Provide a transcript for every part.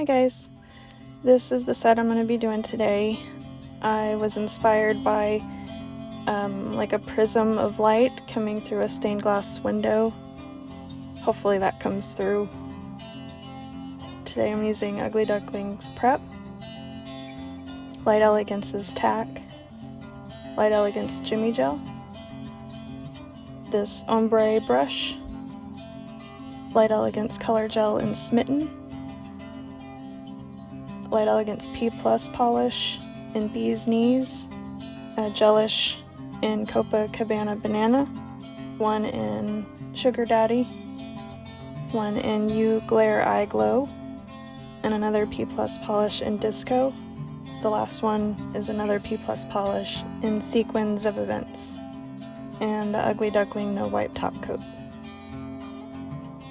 Hi guys, this is the set I'm going to be doing today. I was inspired by like a prism of light coming through a stained glass window. Hopefully that comes through. Today I'm using Ugly Duckling's Prep, Light Elegance's Tack, Light Elegance Jimmy Gel, this ombre brush, Light Elegance Color Gel in Smitten, Light Elegance P+ polish in Bee's Knees, a Gelish in Copa, Cabana Banana, one in Sugar Daddy, one in You Glare Eye Glow, and another P+ polish in Disco. The last one is another P+ polish in Sequins of Events, and the Ugly Duckling No Wipe Top Coat.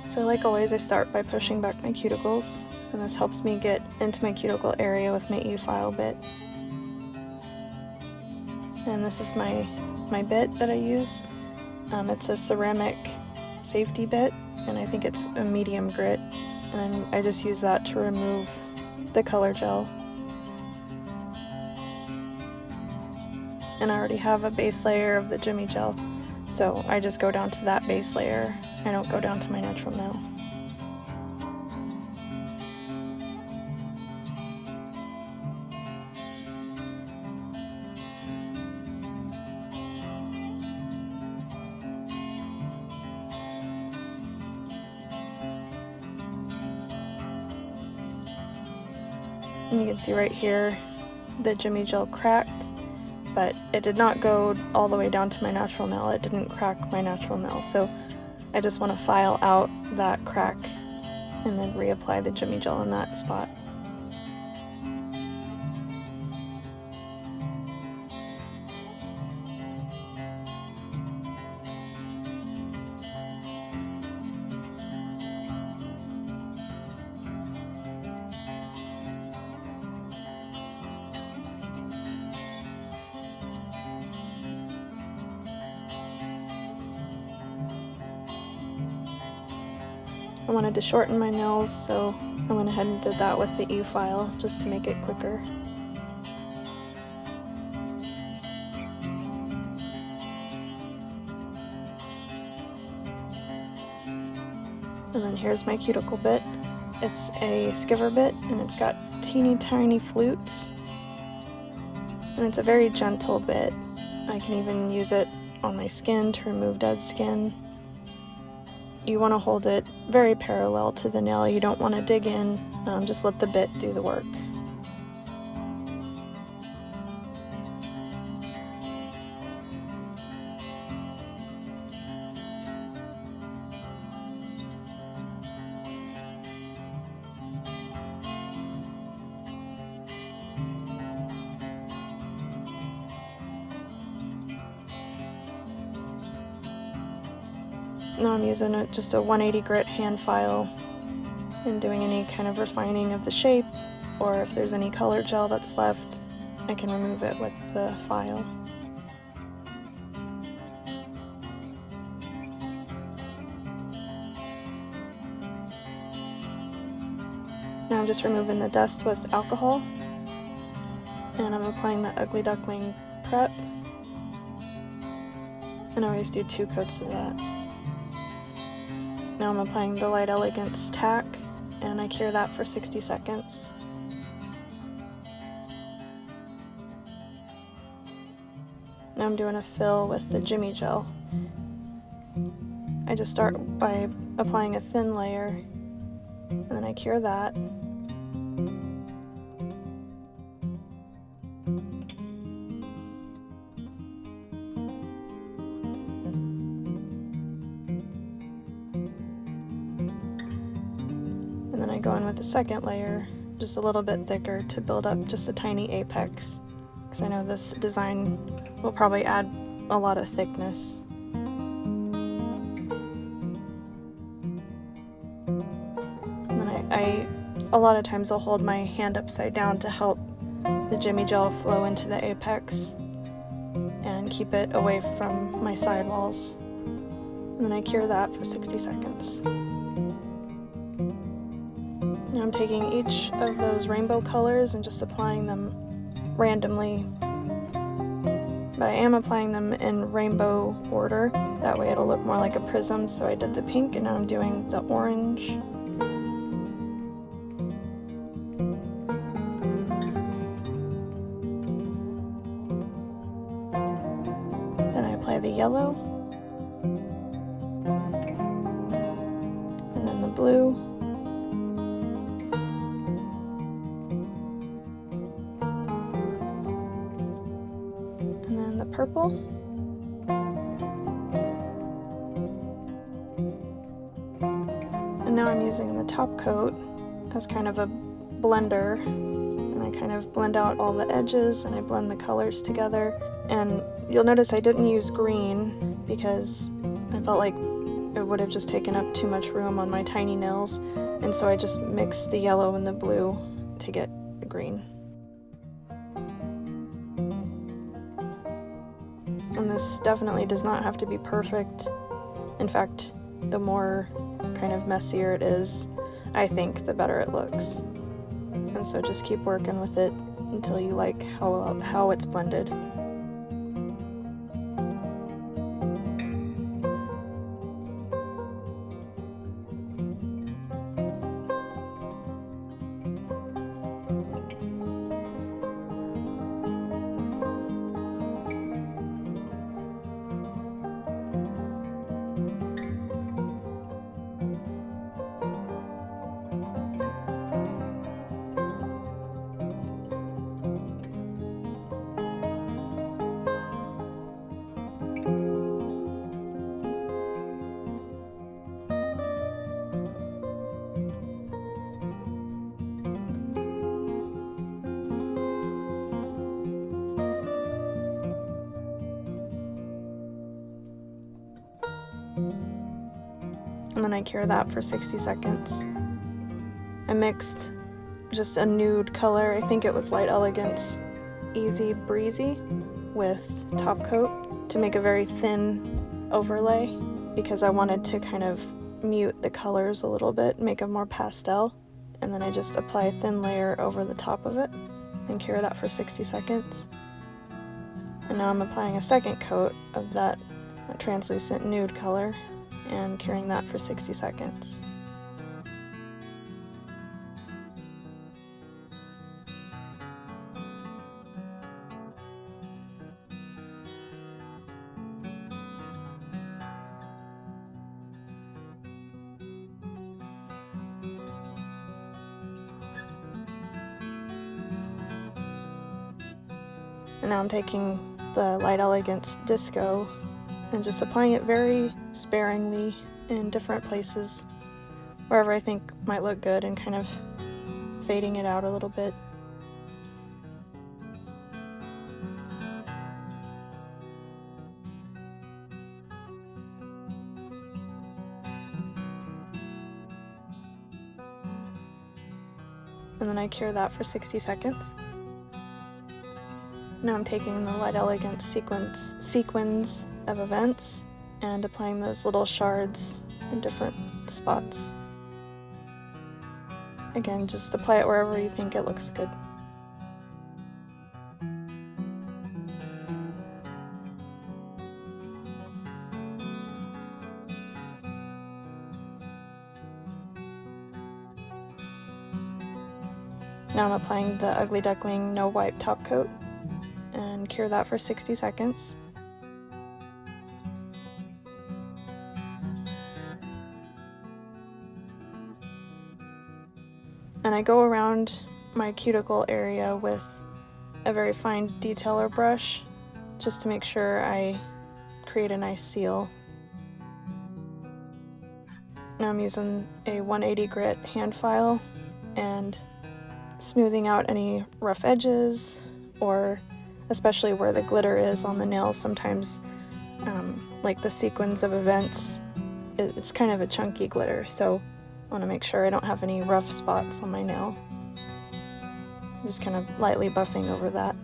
So like always, I start by pushing back my cuticles, and this helps me get into my cuticle area with my E-file bit. And this is my bit that I use. It's a ceramic safety bit, and I think it's a medium grit, and I just use that to remove the color gel. And I already have a base layer of the Jimmy Gel, so I just go down to that base layer. I don't go down to my natural nail. And you can see right here the Jimmy Gel cracked, but it did not go all the way down to my natural nail. It didn't crack my natural nail, so I just want to file out that crack and then reapply the Jimmy Gel in that spot. I wanted to shorten my nails, so I went ahead and did that with the E-file just to make it quicker. And then here's my cuticle bit. It's a skiver bit, and it's got teeny tiny flutes. And it's a very gentle bit. I can even use it on my skin to remove dead skin. You want to hold it very parallel to the nail. You don't want to dig in, just let the bit do the work. Now I'm using just a 180 grit hand file and doing any kind of refining of the shape, or if there's any color gel that's left, I can remove it with the file. Now I'm just removing the dust with alcohol, and I'm applying the Ugly Duckling Prep, and I always do 2 coats of that. Now I'm applying the Light Elegance Tack, and I cure that for 60 seconds. Now I'm doing a fill with the Jimmy Gel. I just start by applying a thin layer, and then I cure that. And then I go in with the second layer, just a little bit thicker, to build up just a tiny apex, because I know this design will probably add a lot of thickness. And then a lot of times I'll hold my hand upside down to help the Jimmy Gel flow into the apex and keep it away from my sidewalls. And then I cure that for 60 seconds. Now I'm taking each of those rainbow colors and just applying them randomly, but I am applying them in rainbow order. That way it'll look more like a prism. So I did the pink and now I'm doing the orange. Then I apply the yellow, and then the blue, and then the purple, and now I'm using the top coat as kind of a blender, and I kind of blend out all the edges and I blend the colors together. And you'll notice I didn't use green because I felt like it would have just taken up too much room on my tiny nails, and so I just mixed the yellow and the blue to get the green. And this definitely does not have to be perfect. In fact, the more kind of messier it is, I think, the better it looks. And so just keep working with it until you like how it's blended. And then I cure that for 60 seconds. I mixed just a nude color, I think it was Light Elegance Easy Breezy, with top coat to make a very thin overlay because I wanted to kind of mute the colors a little bit, make them more pastel. And then I just apply a thin layer over the top of it and cure that for 60 seconds. And now I'm applying a second coat of that translucent nude color and curing that for 60 seconds. And now I'm taking the Light Elegance Disco and just applying it very sparingly in different places, wherever I think might look good, and kind of fading it out a little bit. And then I cure that for 60 seconds. Now I'm taking the Light Elegance sequins of events and applying those little shards in different spots. Again, just apply it wherever you think it looks good. Now I'm applying the Ugly Duckling No Wipe top coat and cure that for 60 seconds. And I go around my cuticle area with a very fine detailer brush just to make sure I create a nice seal. Now I'm using a 180 grit hand file and smoothing out any rough edges, or especially where the glitter is on the nails. Sometimes, like the sequins of events, it's kind of a chunky glitter, so I want to make sure I don't have any rough spots on my nail. I'm just kind of lightly buffing over that.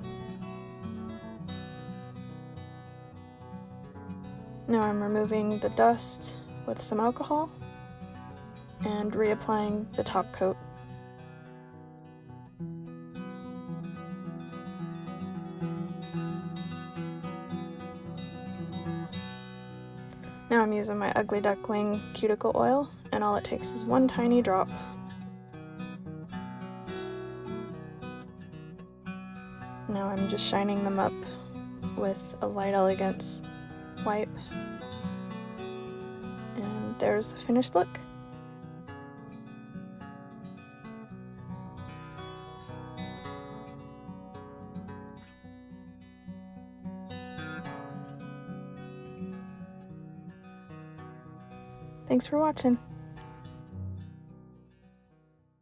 Now I'm removing the dust with some alcohol and reapplying the top coat. Now I'm using my Ugly Duckling cuticle oil, and all it takes is one tiny drop. Now I'm just shining them up with a light Elegance wipe. And there's the finished look. Thanks for watching.